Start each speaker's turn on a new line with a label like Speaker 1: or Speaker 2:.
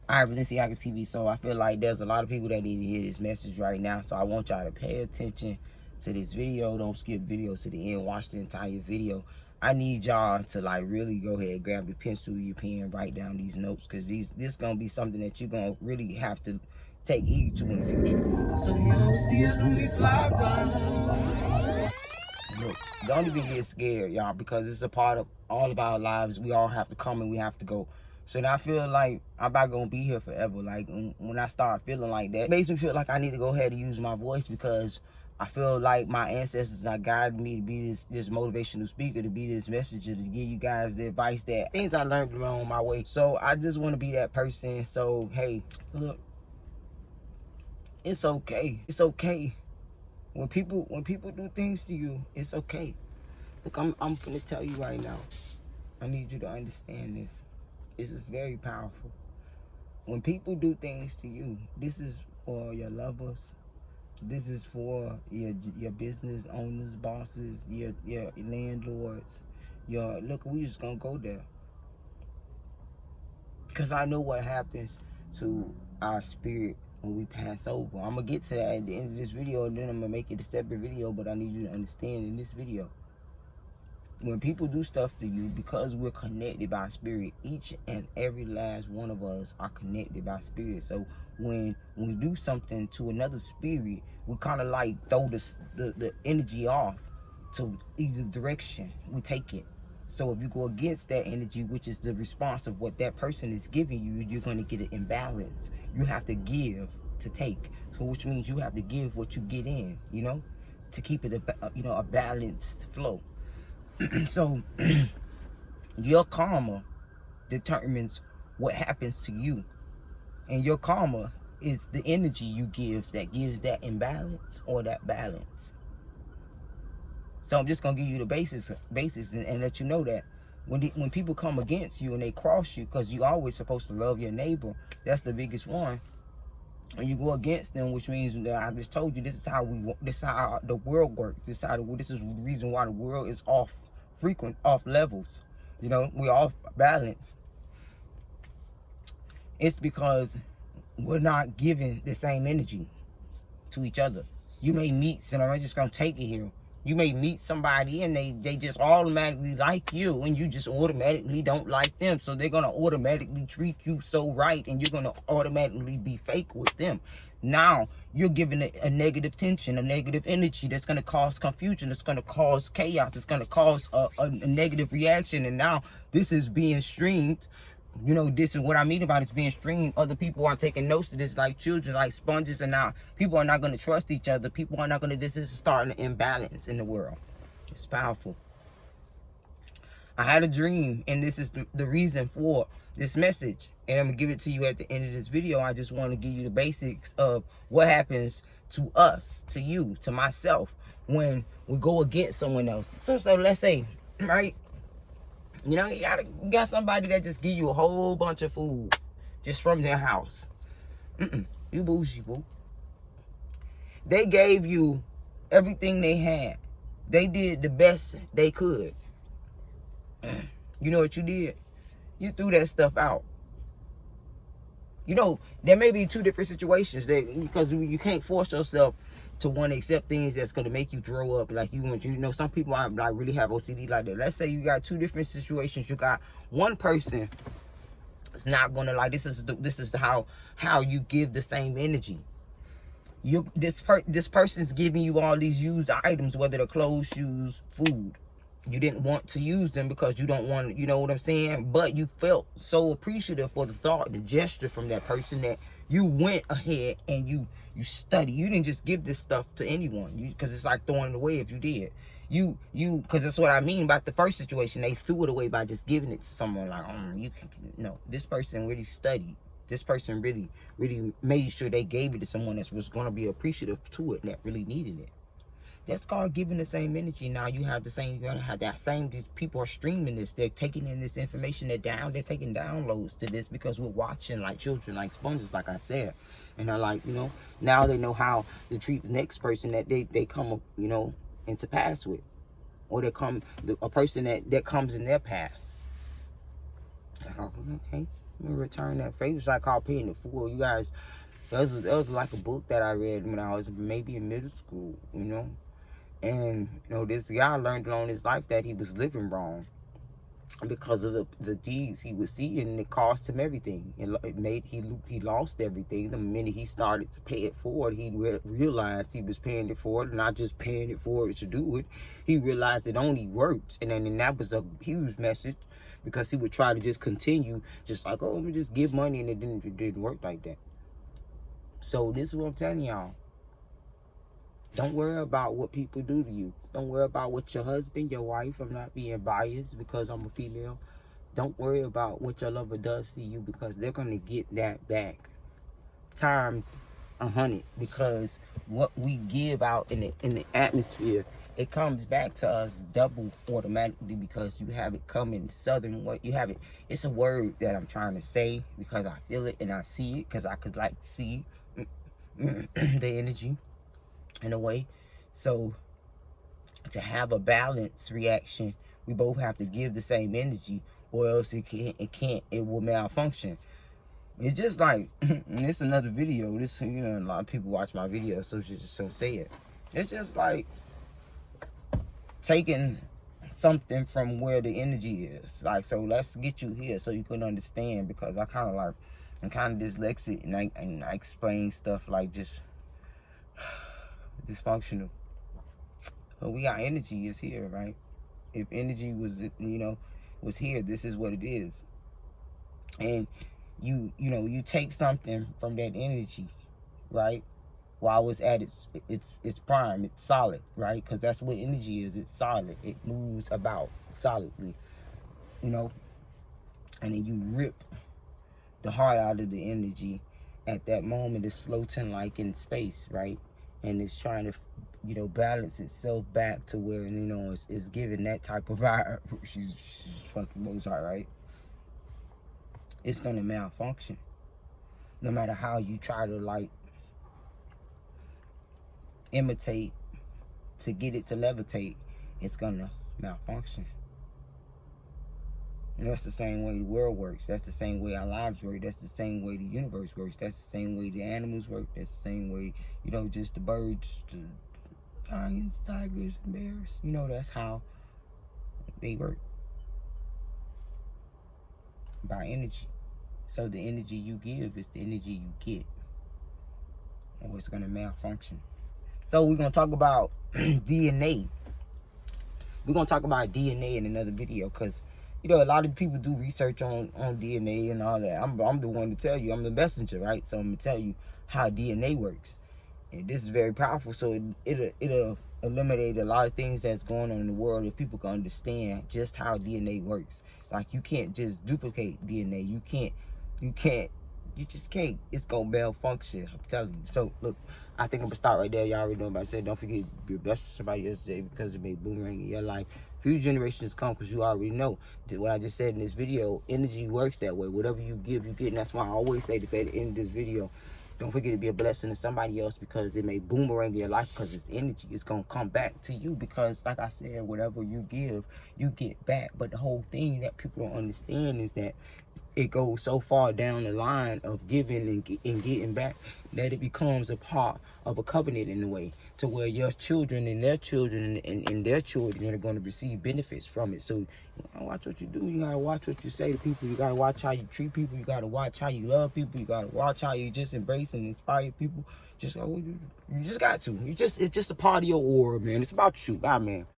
Speaker 1: I have Valenciaga TV, so I feel like there's a lot of people that need to hear this message right now. So I want y'all to pay attention to this video. Don't skip video to the end. Watch the entire video. I need y'all to like really go ahead, grab your pencil, your pen, write down these notes, because this gonna be something that you're gonna really have to take heed to in the future. So you don't see us when we fly by. Look, don't even get scared, y'all, because it's a part of all of our lives. We all have to come and we have to go. So now I feel like I'm not gonna be here forever. Like when I start feeling like that, it makes me feel like I need to go ahead and use my voice, because I feel like my ancestors are guiding me to be this motivational speaker, to be this messenger, to give you guys the advice, that things I learned along my way. So I just want to be that person. So hey, look, it's okay. It's okay. When people do things to you, it's okay. Look, I'm gonna tell you right now. I need you to understand this. This is very powerful. When people do things to you, this is for your lovers. This is for your business owners, bosses, your landlords. Look, we just gonna go there. Cause I know what happens to our spirit when we pass over. I'm gonna get to that at the end of this video, and then I'm gonna make it a separate video, but I need you to understand in this video, when people do stuff to you, because we're connected by spirit, each and every last one of us are connected by spirit. So when we do something to another spirit, we kind of like throw the energy off to either direction we take it. So if you go against that energy, which is the response of what that person is giving you, you're going to get an imbalance. You have to give to take. So which means you have to give what you get in, to keep it a balanced flow. So your karma determines what happens to you, and your karma is the energy you give that gives that imbalance or that balance. So I'm just gonna give you the basis and let you know that when people come against you and they cross you, because you always supposed to love your neighbor, that's the biggest one. When you go against them, which means that I just told you, this is how the world works. This is the reason why the world is off levels. We're off balance. It's because we're not giving the same energy to each other. You may meet, and I'm just gonna take it here. You may meet somebody and they just automatically like you, and you just automatically don't like them. So they're gonna automatically treat you so right, and you're gonna automatically be fake with them. Now you're giving a negative tension, a negative energy that's gonna cause confusion, it's gonna cause chaos, it's gonna cause a negative reaction. And now this is being streamed. This is what I mean about it's being streamed. Other people are taking notes of this like children, like sponges, and now people are not going to trust each other. People are not going to, this is starting an imbalance in the world. It's powerful. I had a dream, and this is the reason for this message. And I'm going to give it to you at the end of this video. I just want to give you the basics of what happens to us, to you, to myself, when we go against someone else. So let's say, right? You got somebody that just give you a whole bunch of food just from their house. You bougie, boo. They gave you everything they had. They did the best they could. You know what you did? You threw that stuff out. There may be two different situations because you can't force yourself to want to accept things that's going to make you throw up. Like some people really have OCD like that. Let's say you got two different situations. You got one person that's not going to like, this is how you give the same energy. This person's giving you all these used items, whether they're clothes, shoes, food. You didn't want to use them because you don't want, you know what I'm saying? But you felt so appreciative for the thought, the gesture from that person, that you went ahead and you studied. You didn't just give this stuff to anyone, because it's like throwing it away if you did. Because that's what I mean about the first situation. They threw it away by just giving it to someone. Like, no, this person really studied. This person really, really made sure they gave it to someone that was going to be appreciative to it, that really needed it. That's called giving the same energy. Now you have the same, you're gonna have that same, these people are streaming this, they're taking in this information, they're taking downloads to this, because we're watching like children, like sponges, like I said. And they're like, now they know how to treat the next person that they come, into pass with. Or a person that comes in their path. Okay. I'm gonna return that favor. It's like called Paying It Forward. You guys, that was like a book that I read when I was maybe in middle school, you know. And, you know, this guy learned along his life that he was living wrong because of the deeds he was seeing, and it cost him everything. He lost everything. The minute he started to pay it forward, he realized he was paying it forward, not just paying it forward to do it. He realized it only worked, and that was a huge message, because he would try to just continue, just like, oh, let me just give money, and it didn't work like that. So this is what I'm telling y'all. Don't worry about what people do to you. Don't worry about what your husband, your wife, I'm not being biased because I'm a female. Don't worry about what your lover does to you, because they're going to get that back times 100. Because what we give out in the atmosphere, it comes back to us double automatically, because you have it coming southern. What you have it, it's a word that I'm trying to say because I feel it and I see it, because I could like see the energy in a way. So to have a balanced reaction, we both have to give the same energy, or else it will malfunction. It's just like, it's another video. This, you know, a lot of people watch my videos, so just don't say it. It's just like taking something from where the energy is. Like, so let's get you here so you can understand, because I'm kind of dyslexic, and I explain stuff like just dysfunctional. But we got energy is here, right? If energy was, you know, was here, this is what it is. And you know, you take something from that energy, right? While it's at its prime, it's solid, right? Because that's what energy is. It's solid. It moves about solidly, you know. And then you rip the heart out of the energy. At that moment, it's floating like in space, right? And it's trying to, you know, balance itself back to where, you know, it's giving that type of vibe. She's fucking Mozart, right? It's gonna malfunction. No matter how you try to like imitate to get it to levitate, it's gonna malfunction. And that's the same way the world works. That's the same way our lives work. That's the same way the universe works. That's the same way the animals work. That's the same way, you know, just the birds, the lions, tigers, and bears. You know, that's how they work. By energy. So the energy you give is the energy you get, or it's gonna malfunction. So we're gonna talk about DNA. We're gonna talk about DNA in another video, because, you know, a lot of people do research on DNA and all that. I'm the one to tell you. I'm the messenger, right? So I'm gonna tell you how DNA works. And this is very powerful. So it'll eliminate a lot of things that's going on in the world if people can understand just how DNA works. Like, you can't just duplicate DNA. You just can't. It's gonna malfunction. I'm telling you. So look, I think I'm gonna start right there. Y'all already know about it. Don't forget to be blessed to somebody else today, because it may boomerang in your life. Future generations come, because you already know what I just said in this video. Energy works that way. Whatever you give, you get. And that's why I always say this at the end of this video. Don't forget to be a blessing to somebody else, because it may boomerang in your life, because it's energy. It's going to come back to you, because, like I said, whatever you give, you get back. But the whole thing that people don't understand is that it goes so far down the line of giving and getting back that it becomes a part of a covenant in a way, to where your children and their children and their children are going to receive benefits from it. So you gotta watch what you do. You gotta watch what you say to people. You gotta watch how you treat people. You gotta watch how you love people. You gotta watch how you just embrace and inspire people. You just got to. It's just a part of your aura, man. It's about you. Bye, man.